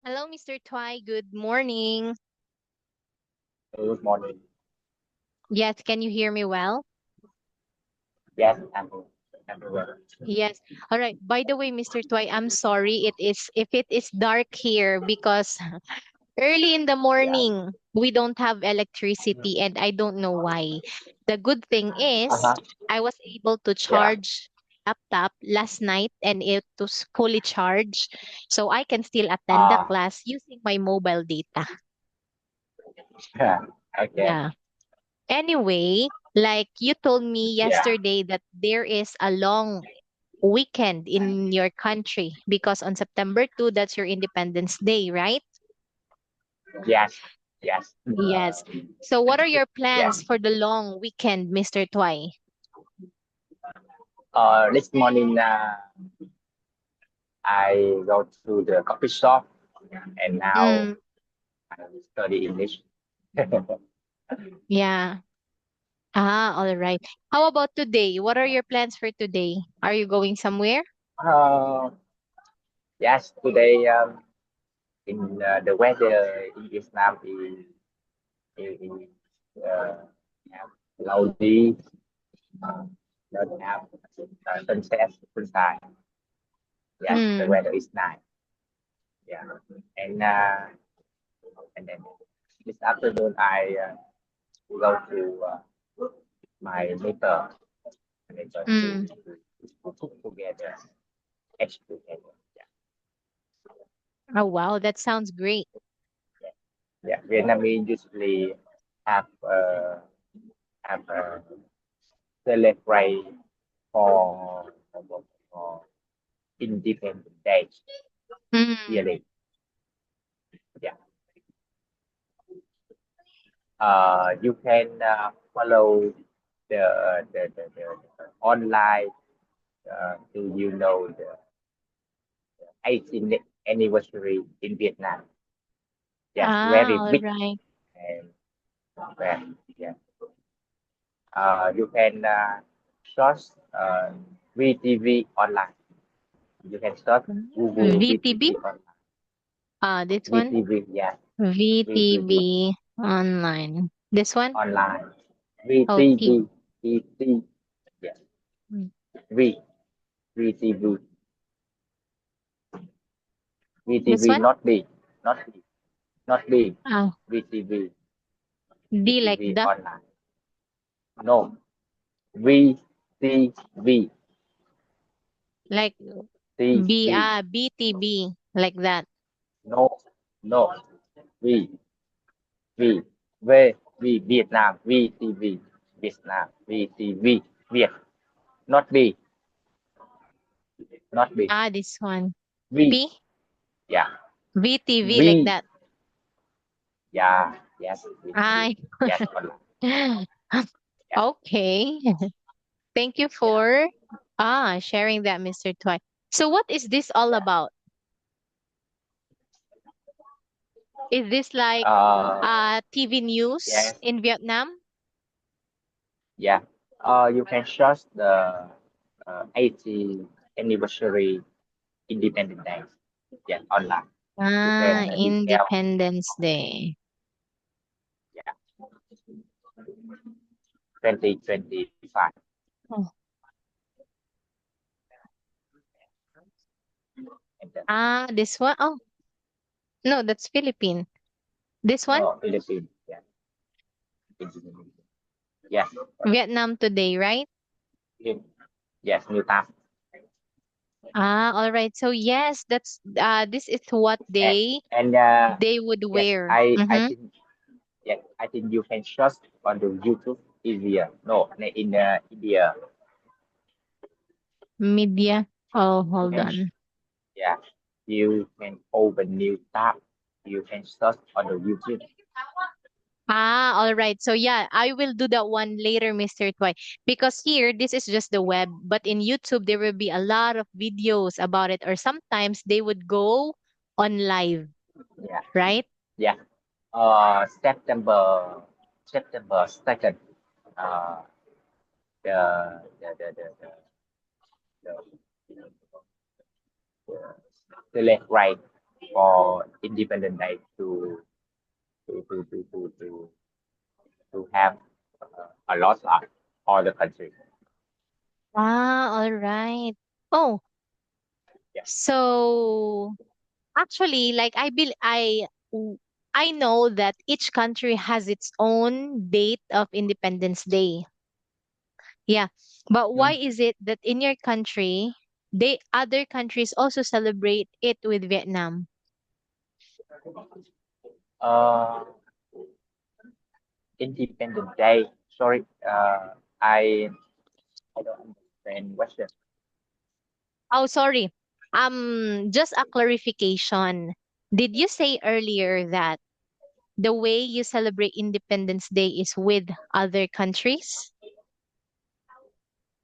Hello, Mr. Twy. Good morning. Good morning. Yes, can you hear me well? Yes, I'm aware. Yes. All right. By the way, Mr. Twy, I'm sorry if it is dark here because early in the Yeah. morning we don't have electricity and I don't know why. The good thing is Uh-huh. I was able to Yeah. charge laptop last night and it was fully charged, so I can still attend the Uh, class using my mobile data. okay. Yeah. Anyway, like you told me Yeah. yesterday that there is a long weekend in your country because on September 2, that's your Independence Day, right? Yes. Yes. Yes. So what are your Yeah. plans for the long weekend, Mr. Twy? This morning, I go to the coffee shop, and now Mm, I study English. yeah. Ah, all right. How about today? What are your plans for today? Are you going somewhere? uh, yes. Today, in the weather in Vietnam is have cloudy, uh, don't have sunset, sunshine. Yes, the Mm, weather is nice. Yeah, and and then this afternoon I go to my neighbor and then just mm. to cook together, eat together. Oh, wow. That sounds great. Yeah, yeah. Vietnamese usually have celebrate for Independence Day Mm, yearly. Yeah. You can follow the online. Do you know the 18th anniversary in Vietnam? Yes, very all big right. and very, yeah. You can search VTV online. You can search Google VTB? VTV online. This one? VTV, yeah, VTV VTB online. This one? online. Oh, T. VTV, VT, yeah, Mm. V, VTV, This VTV, one? not B, not B, not B, Oh, VTV, D like VTV the, online. No, VTV, like TV, BTB, like that. no, no, V, V, V, V, Vietnam, VTV, Vietnam, VTV, Việt, not B, not B, This one. V, P? yeah, VTV, like V, that. yeah, yes, VTV, I. yes, online, yeah. Okay. Thank you Yeah. for sharing that, Mr. Twy. So what is this all Yeah. about? Is this like Uh, TV news yes, in Vietnam? yeah. You can search the 80th anniversary Independence Day. Yeah, online. You can detail. Independence Day. Yeah, 2025. Oh. And then, This one. Oh, no, that's Philippine. This one? no, Philippines. Yeah, yes, Vietnam Today, right? yes, new time. All right. So yes, that's this is what And, they and they would yes, wear. I Mm-hmm. think yes, I think you can search on the YouTube easier. No, in India. Media. Oh, You hold can, on. yeah, you can open new tab. You can search on the YouTube. All right. So yeah, I will do that one later, Mr. Twy. Because here, this is just the web, but in YouTube, there will be a lot of videos about it, or sometimes they would go on live, Yeah, right? yeah. September 2nd. Uh, the, the celebrate. for Independent Day to to to to, to have a lot of all the country. Ah, all right. Oh, Yeah. so actually, like I know that each country has its own date of Independence Day. Yeah. But why Mm. is it that in your country, they other countries also celebrate it with Vietnam? Uh, Independent Day. Sorry, I don't understand question. Oh, sorry. Just a clarification. Did you say earlier that the way you celebrate Independence Day is with other countries?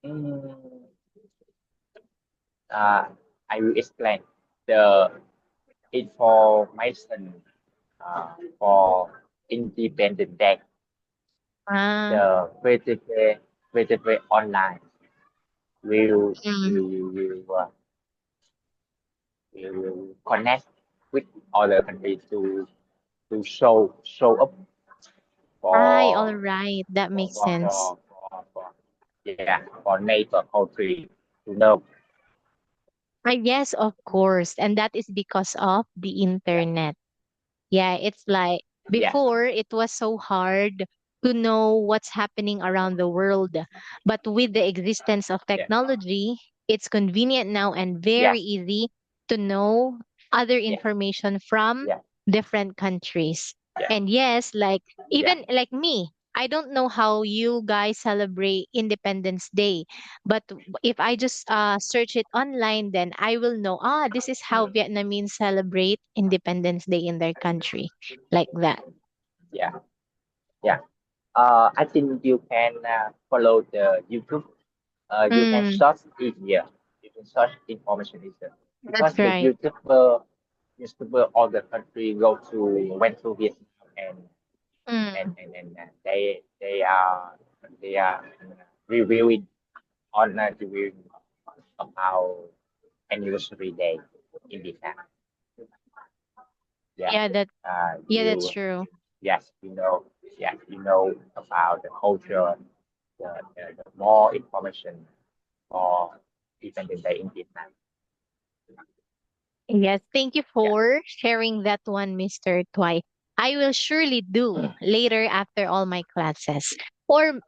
Mm, uh, I will explain the information for Independent Day. Ah, The VTV online will mm. will connect with other countries to show up Ay, all for right. That for makes for sense. for, for yeah for neighbor country to know. Yes, of course. And that is because of the Yeah, internet. Yeah, it's like yeah, before it was so hard to know what's happening around the world. But with the existence of yeah, technology, it's convenient now and yeah, very easy to know other yeah, information from yeah, different countries. yeah, And yes, like yeah. even like me, I don't know how you guys celebrate Independence Day, but if I just search it online, then I will know, this is how Mm, Vietnamese celebrate Independence Day in their country, like that. yeah, yeah. I think you can follow the YouTube. You can Mm, search it here. You can search information here because that's the right. YouTuber all the country went to Vietnam Mm. they are reviewing on reviewing about anniversary day in Vietnam. Yeah. Yeah, yeah, that's You true. yes, you know about the culture, the more information for Independent Day in Vietnam. Yes, thank you Yeah, for sharing that one, Mr. Twy. I will surely do later after all my classes. Or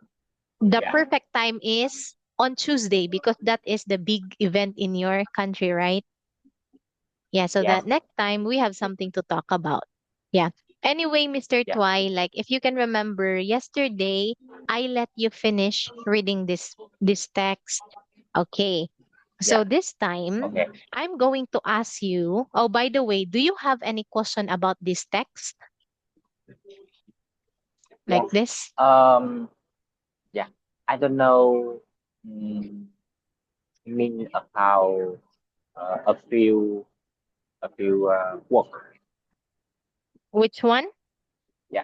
the yeah, perfect time is on Tuesday because that is the big event in your country, right? Yeah, so yes, that next time we have something to talk about. Yeah. Anyway, Mr. yeah, Twy, like if you can remember yesterday, I let you finish reading this text. Okay. So yeah. this time, Okay. I'm going to ask you, oh, by the way, do you have any question about this text Yeah. like this? Um. Yeah. I don't know. Mm, mean about a few work. Which one? Yeah.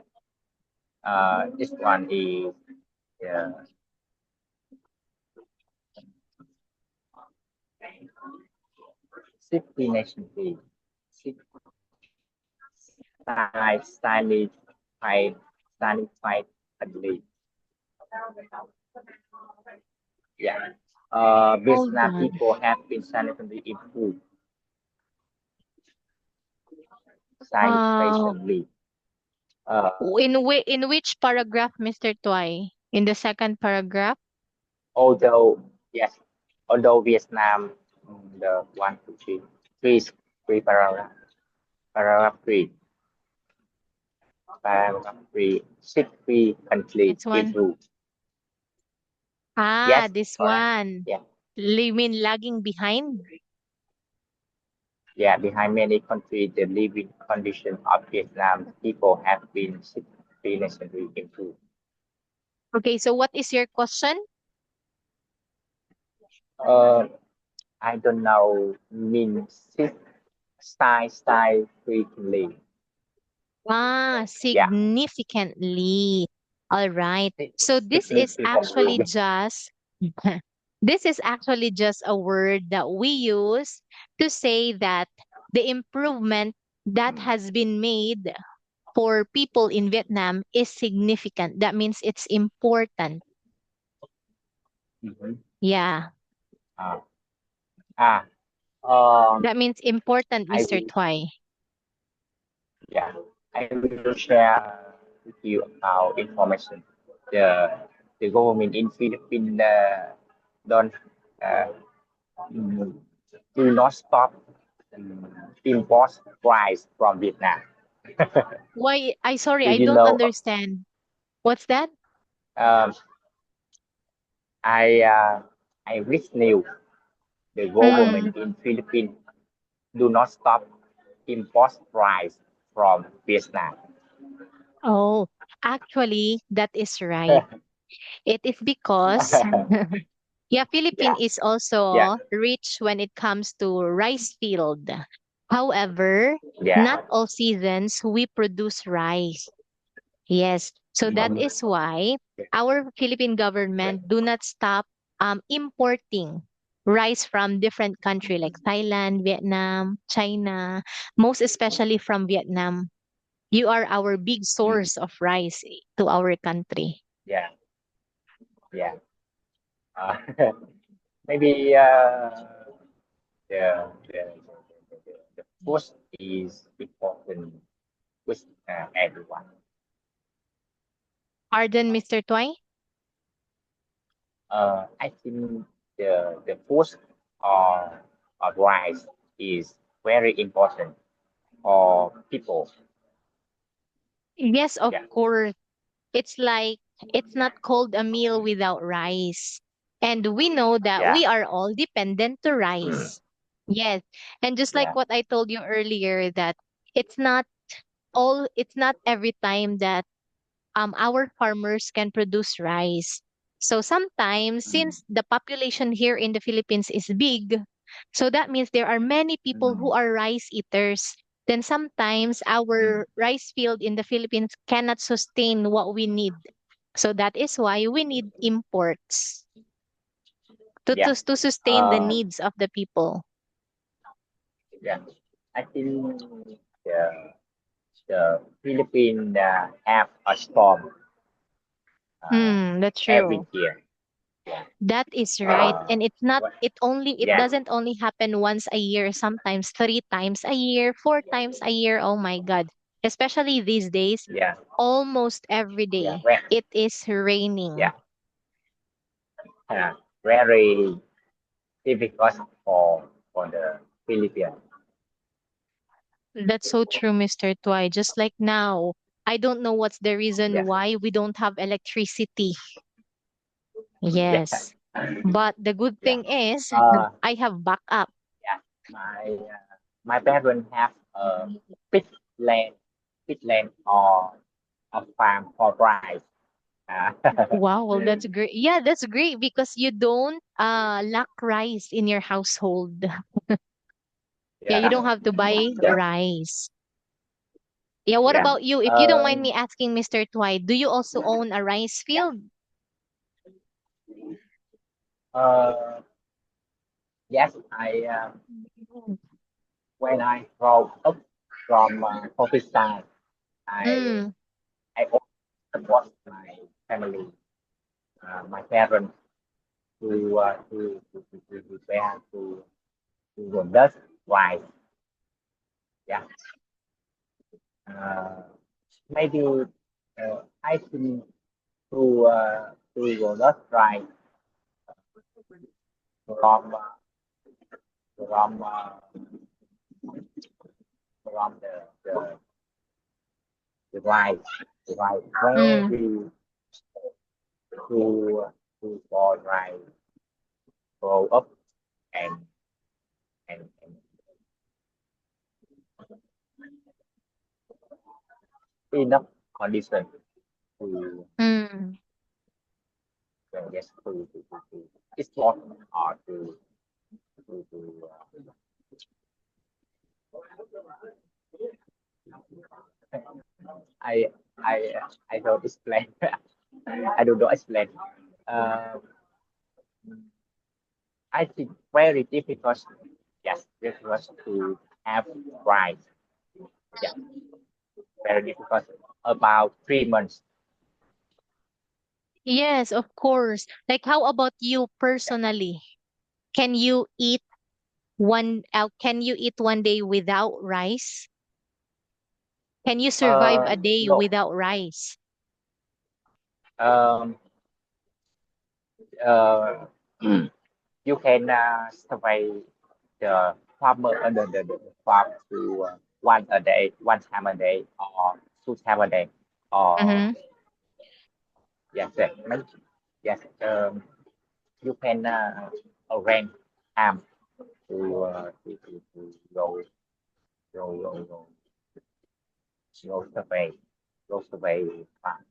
This one is uh, City Nation Day. Stylish fight, stylish fight, ugly. Yeah. Hold Vietnam on. people have been significantly improved Uh, significantly. Uh, in which paragraph, Mr. Twy? In the second paragraph? although yes, although Vietnam the one two three three paragraph three significantly This one? improved. Ah, Yes, this correct. one. Yeah, You mean lagging behind? yeah. Behind many countries, the living conditions of Vietnam people have been significantly improved. Okay, so what is your question? Uh, I don't know means style frequently. Yeah, Significantly. All right. So this is actually significantly. just this is actually just a word that we use to say that the improvement that Mm. has been made for people in Vietnam is significant. That means it's important. Mhm. Yeah. Uh, ah, um, That means important, I Mr. will, Twai. yeah, I will share with you about information. The the government in Philippines don't uh, mm, do not stop import rice from Vietnam. Why? I sorry, Do I you don't know? understand. What's that? Um, I I read news. The Mm. government in Philippines do not stop import rice from Vietnam. Oh, actually, that is right. It is because yeah, Yeah, Philippines is yeah, also rich when it comes to rice field. However, not yeah. all seasons we produce rice. Yes. So that Mhm. is why our Philippine government do not stop importing rice from different country like Thailand, Vietnam, China, most especially from Vietnam. You are our big Mhm. source of rice to our country. Yeah, yeah. Uh, maybe the food is important with everyone. Pardon, Mr. Twai? I think the food of, of rice is very important for people. Yes, of Yeah, course. It's like it's not called a meal without rice. And we know that yeah, we are all dependent to rice. Yes. And just like yeah. what I told you earlier that it's not it's not every time that our farmers can produce rice. So sometimes Mm, since the population here in the Philippines is big, so that means there are many people who mm, are rice eaters. Then sometimes mm, our rice field in the Philippines cannot sustain what we need. So that is why we need imports yeah. to sustain the Uh, needs of the people. yeah. I think the the Philippines have a storm That's every true. year. Yeah. That is right. Uh, And it's not, what? it Yeah, doesn't only happen once a year, sometimes three times a year, four times a year. Oh my God. Especially these days, yeah, almost every yeah. day, it is raining. Yeah. Very difficult for the Philippines. That's so true, Mr. Twai. Just like now, I don't know what's the reason Yeah, why we don't have electricity. yeah, Yes. But the good yeah. thing is, Uh, I have backup. yeah. My parents have a big land, big land or a farm for rice. Uh, Wow, well, that's great. Yeah, that's great because you don't lack rice in your household. Yeah, you yeah, don't have to buy yeah, rice. Yeah, what yeah. about you? If you don't mind Um, me asking, Mr. Twy, do you also own a rice yeah. field? Uh, yes, when I grow up from Pakistan, I Mm. I always support my family, my parents to prepare to roast rice. Yeah. Uh, maybe I think to roast rice from from uh, from the rice Mm. very to boil rice grow up and and enough condition to Mm. yes to export or to I I I don't explain. I don't know explain. Uh, I think very difficult. Yes, difficult to have rice. Yeah, very difficult. About 3 months. Yes, of course. Like, how about you personally? Can you eat can you eat one day without rice? Can you survive a day No. without rice? Um, uh, you can survey the farmer under the farm to one a day, one time a day, or 2 times a day, or Mm-hmm. yes, yes. You can arrange time to go survey, farm.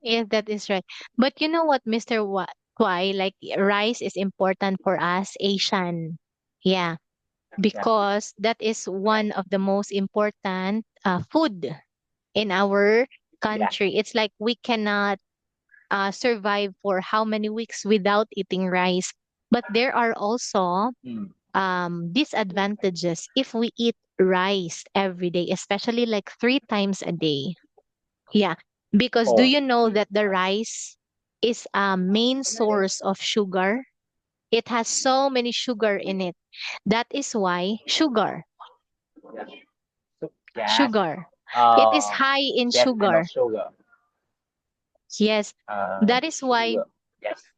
Yes, that is right. But you know what, Mr. Why? Like rice is important for us, Asian. Yeah, Yeah, because that is yeah, one of the most important food in our yeah. country. It's like we cannot survive for how many weeks without eating rice. But there are also Mm, disadvantages if we eat rice every day, especially like 3 times a day. Yeah, because do four. you know Mm, that the rice is a main source of sugar? It has so many sugar in it. That is why yeah. So, yes. sugar. It is Uh, high in yes, I know sugar. sugar. Yes, that is why Sugar. Yes.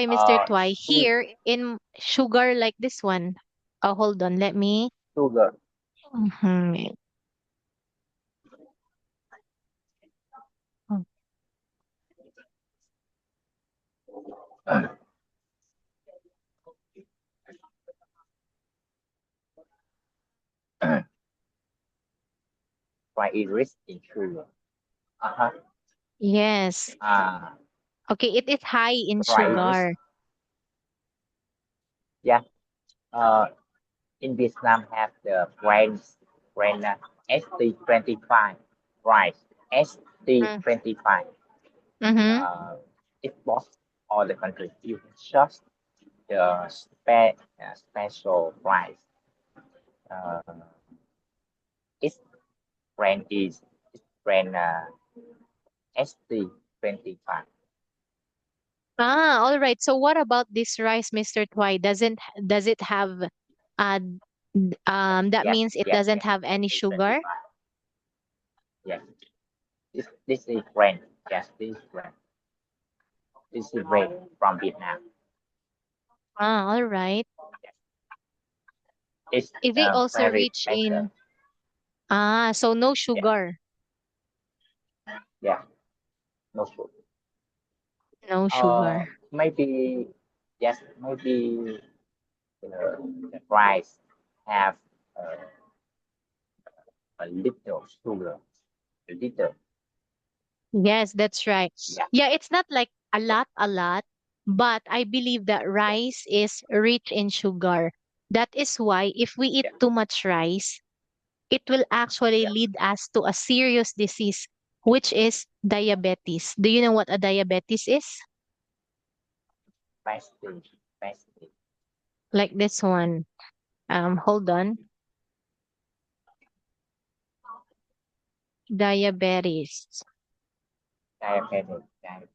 Mr. Twy Sweet here in sugar like this one. Oh, hold on, let me. sugar. Mhm. Why it rich in sugar? Uh-huh. Yes. Uh, Okay, it is high in why it rich? sugar. Yeah. Uh, in Vietnam have the brand ST25 rice. ST25. Mm-hmm. Uh, it was all the country. You can just the special price. Uh, its brand is its brand ST25. Ah, all right. So what about this rice, Mr. Twy? Does it have that Yes, means it yes, doesn't yes. have any sugar? ST25. Yes, this is brand. Yes, this is brand. This is brand from Vietnam. Ah, all right. Yes. It's Is it also very rich better. in so no Yeah, sugar? yeah, no food. No sugar. Maybe yes, maybe the rice have uh, a little sugar, a little. Yes, that's right. Yeah, Yeah, it's not like a lot, but I believe that rice is rich in sugar. That is why if we eat yeah, too much rice, it will actually yeah. lead us to a serious disease, which is diabetes. Do you know what a diabetes is? Fasting, fasting. Like this one. Hold on. Diabetes. Diabetes, diabetes.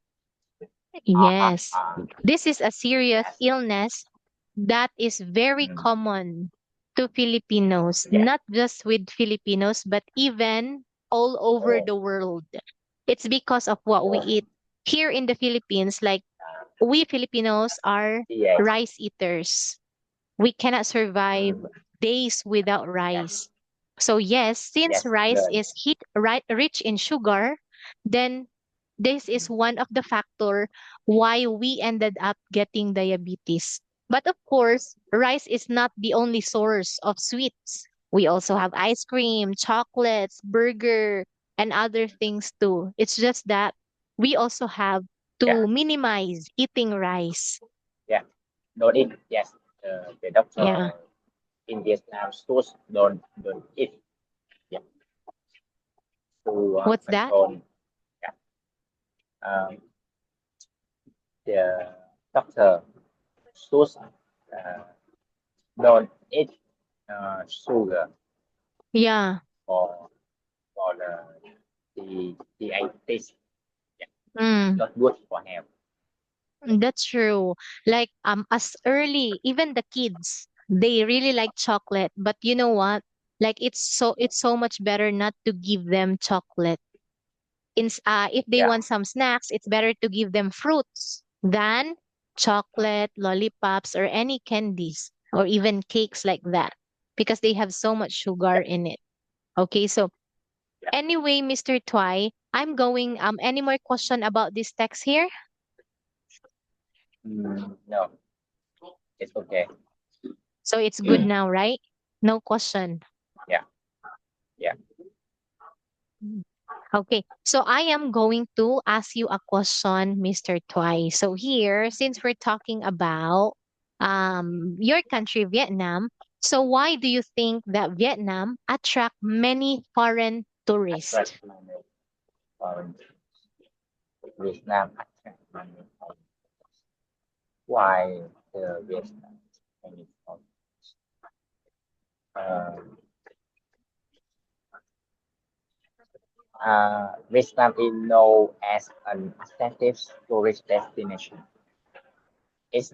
Yes. This is a serious Yes. illness that is very Mm, common to Filipinos, yeah. not just with Filipinos, but even all over Oh, the world. It's because of what we oh, eat. Here in the Philippines, like we Filipinos are yes. rice eaters. We cannot survive Mm, days without yes, rice. So yes, since yes. rice Learn. is rich in sugar, then this is one of the factor why we ended up getting diabetes. But of course, rice is not the only source of sweets. We also have ice cream, chocolates, burger, and other things too. It's just that we also have Yeah, to minimize eating rice. yeah. Don't eat. Yes. The doctor Yeah. in Vietnam schools don't eat. Yeah. To What's that? control. Yeah. Um, the doctor schools don't eat sugar. Yeah. for the taste. Yeah, Mm. not good for health. That's true. Like as early, even the kids, they really like chocolate. But you know what? Like it's so much better not to give them chocolate. If they Yeah, want some snacks, it's better to give them fruits than chocolate, lollipops, or any candies or even cakes like that because they have so much sugar yeah, in it. Okay, so yeah. anyway, Mr. Twy, I'm going any more question about this text here? No, it's okay. So it's good now, right? No question. Yeah, yeah, Okay, so I am going to ask you a question, Mr. Twy. So here, since we're talking about your country, Vietnam, so why do you think that Vietnam attract many foreign tourists? attract money foreign. Vietnam attract money foreign. Why the Vietnam money foreign? Uh, Vietnam is known as an attractive tourist destination. It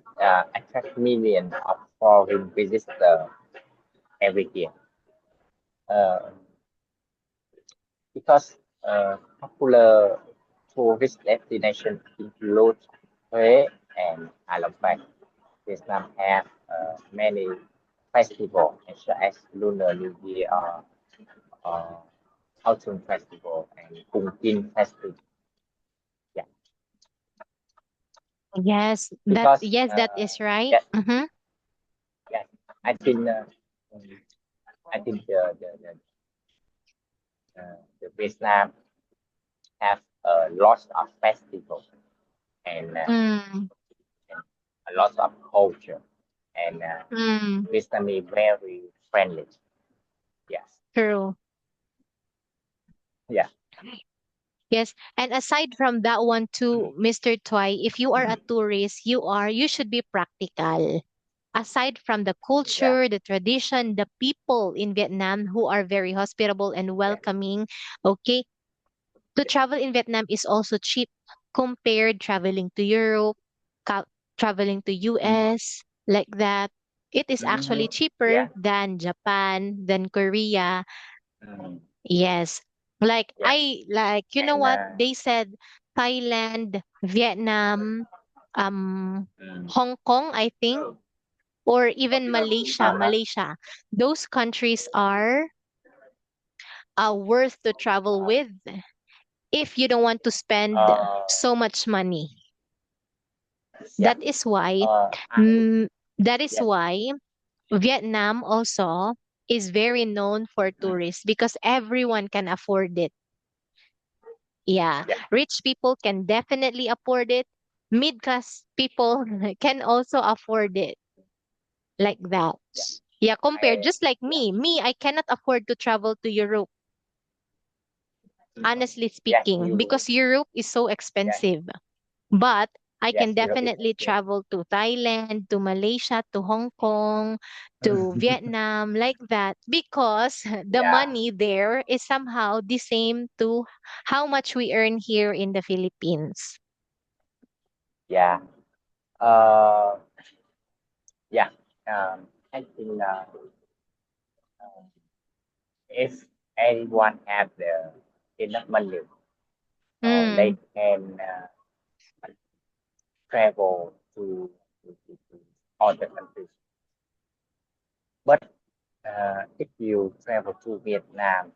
attracts millions of foreign visitors every year. Uh, because popular tourist destinations include Huế and Hạ Long Bang. Vietnam have many festivals such as Lunar New Year or Autumn Festival and Cung Kinh Festival. Yeah, Yes, because that is right. yes, Mm-hmm. yes, I think I think the Vietnam have lots of festivals and Mm, a lot of culture and mm, Vietnam is very friendly. Yes, true. yeah, Yes, and aside from that one too, Mr. Twy, if you are a tourist, you should be practical. Aside from the yeah, culture, the tradition, the people in Vietnam who are very hospitable and yeah, welcoming, okay, to travel in Vietnam is also cheap compared traveling to Europe, ca- traveling to mm, US, like that. It is actually cheaper yeah, than Japan, than Korea. mm, Yes. Like yeah, you know and what? They said Thailand, Vietnam, mm, Hong Kong, I think, or even uh-huh, Malaysia. Those countries are worth to travel with if you don't want to spend uh, so much money. yeah, That is why, I mm, that is yes, why Vietnam also is very known for tourists because everyone can afford it. Yeah, yeah, rich people can definitely afford it. Mid-class people can also afford it like that. yeah, Yeah, compared I just like yeah, me, I cannot afford to travel to Europe, honestly yes, speaking, you, because Europe is so yes, expensive. But I yes, can Europe is definitely okay. travel to Thailand, to Malaysia, to Hong Kong, to Vietnam, like that, because the Yeah, money there is somehow the same to how much we earn here in the Philippines. yeah, uh, yeah. I think if anyone have the enough money, they Mm, can travel to other countries. But if you travel to Vietnam,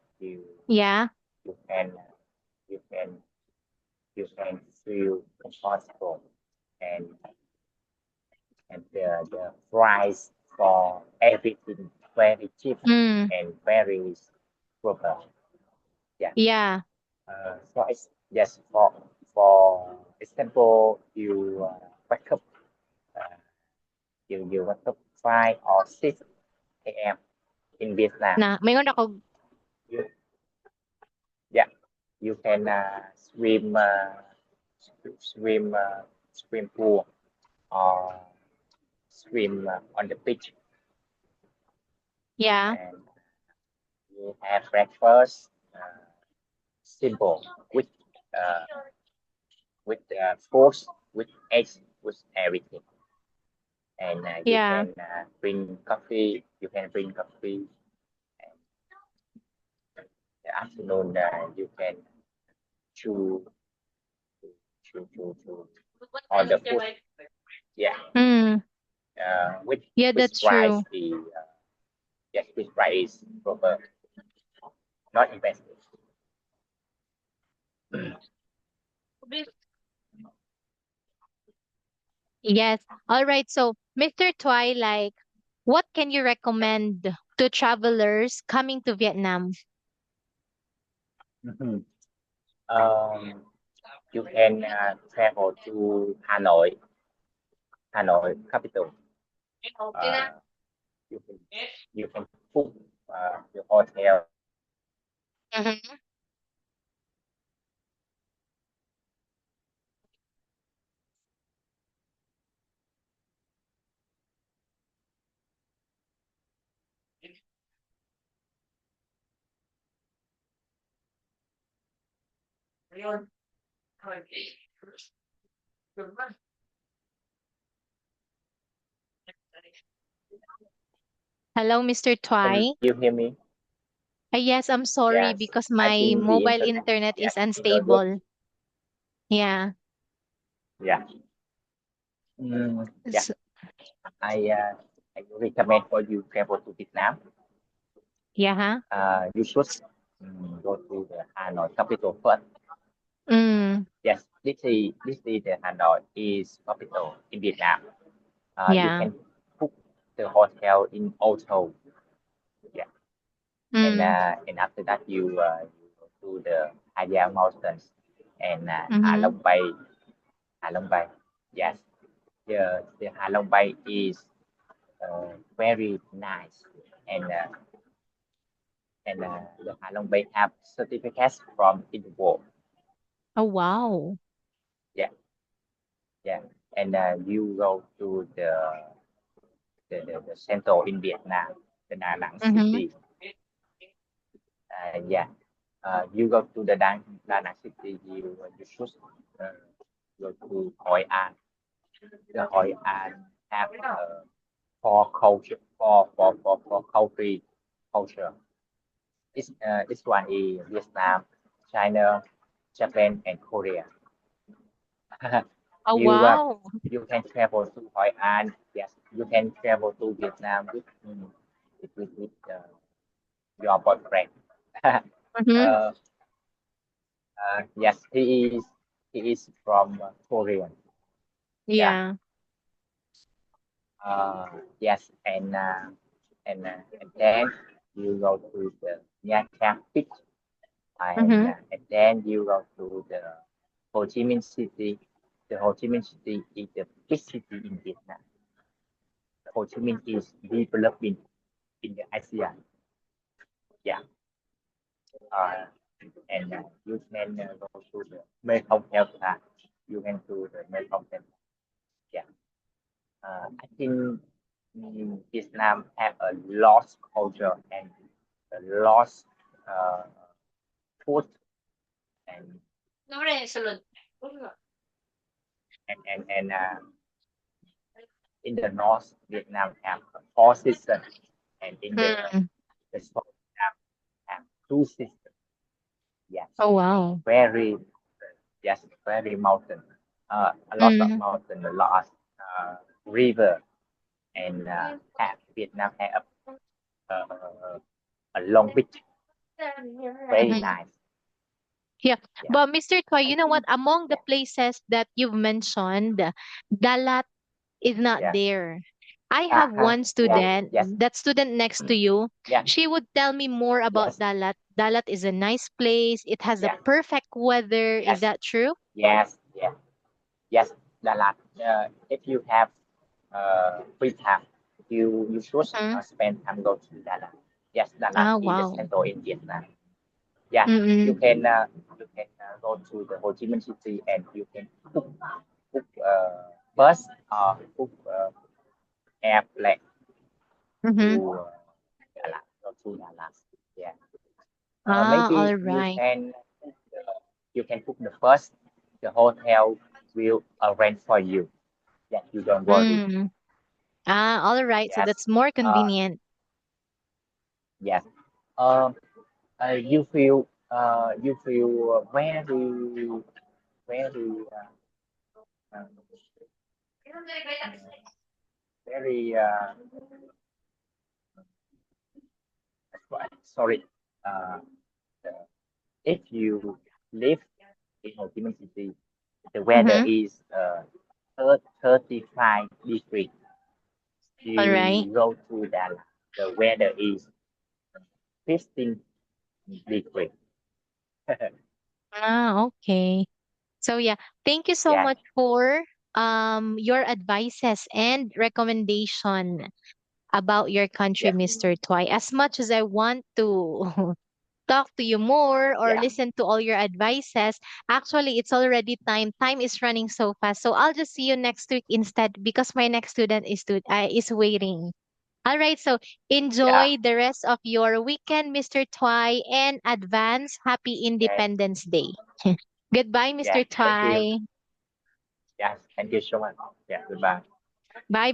yeah. you can you can you can feel comfortable and the price for everything very cheap Mm, and very proper. Yeah. yeah. So it's yes for example you wake up uh, you wake up 5 or 6 a.m. in Vietnam. Na, mayroon ako, You, yeah, you can swim pool or swim on the beach yeah. and you have breakfast, simple uh, fruits, with eggs, with everything. And you Yeah. can bring coffee. You can bring coffee. And the afternoon, you can chew chew order food. Yeah. Mm. With Yeah, with that's price true. is yes, with price is proper, not expensive. Yes. All right. So, Mr. Twilight, what can you recommend to travelers coming to Vietnam? Mhm. Um, you can travel to Hanoi, Hanoi capital. Uh, you can you can book your hotel. Mm-hmm. Hello, Mr. Can Twy. you hear me? Yes, I'm sorry Yes, because I my think the mobile internet, internet yes, is is not good. unstable. Yeah. Yeah. Yeah. S- I recommend for you travel to Vietnam. yeah. Huh? You should go to the Hanoi capital first. Mm, Yes, this is the Hanoi is capital in Vietnam. You yeah. can book the hotel in auto. Yeah, Mm, and after that you go to the Hà Giang Mountains and Hạ mm-hmm. Long Bay. Hạ Long Bay. Yes, the Hạ Long Bay is very nice, and the Hạ Long Bay have certificates from Interpol. Oh, wow. Yeah, yeah, and you go to the central in Vietnam, the Da Nang Mm-hmm. city. Yeah, you go to the Da Nang city. You should uh, go to Hội An. The Hội An have for culture for culture. This one is Vietnam, China, Japan, and Korea. Oh, you wow. you can travel to Hội An. Yes, you can travel to Vietnam with your boyfriend. Mm-hmm. uh, yes, he is from Korea. Yeah. Yeah. Yes, and then you go to the Nha Trang beach, Mm-hmm. and then you go to the Ho Chi Minh City. The Ho Chi Minh City is the big city in Vietnam. Ho Chi Minh is developing in the Asia. Yeah. Uh, and you can go to the Mekong Delta. You can do the Mekong Delta. Yeah. I think Vietnam have a lost culture and a lost uh, food and and in the north Vietnam have four seasons and in Mm. the south Vietnam have two seasons. Yes, Oh, wow. very yes very mountain. A lot of Mm. mountain, a lot river, and have Vietnam have a long beach, very Mm-hmm. nice. Yeah. Yeah, But Mr. Twy, I you know what? think Among the yeah, places that you've mentioned, Dalat is not yeah. there. I have one Yeah, student, yes, that student next to you. yeah, She would tell me more about yes, Dalat. Dalat is a nice place. It has a yeah, perfect weather. Is yes, that true? yes, yes, yes. Đà Lạt. If you have free time, you should Mm-hmm. spend time go to Đà Lạt. Yes, Đà Lạt Ah, is the wow. center in Vietnam. Yeah, Mm-mm. you can go to the Ho Chi Minh City and you can book bus or book airplane to Mm-hmm. Đà Lạt. Go to Đà Lạt. Yeah. Maybe All right. you can book the first. The hotel will arrange for you. Yeah, you don't worry. Mm. All right. So Yes. that's more Uh, convenient. yes. Um, you feel very uh, very sorry. Uh, if you live in Ho Chi Minh City, the weather Mm-hmm. is 35 degrees. All right. You go to Đà Lạt, the weather is 15 degrees. Okay. So yeah, thank you so Yes, much for your advices and recommendation about your country, yes, Mr. Twy. As much as I want to talk to you more or yeah, listen to all your advices, actually it's already time. Time is running so fast. So I'll just see you next week instead because my next student is waiting. All right, so yeah. enjoy the rest of your weekend, Mr. Twy, and advance happy Okay. Independence Day. Goodbye, Yeah, Mr. thank you. Twy. Yes, thank you so much. Yeah, goodbye. Bye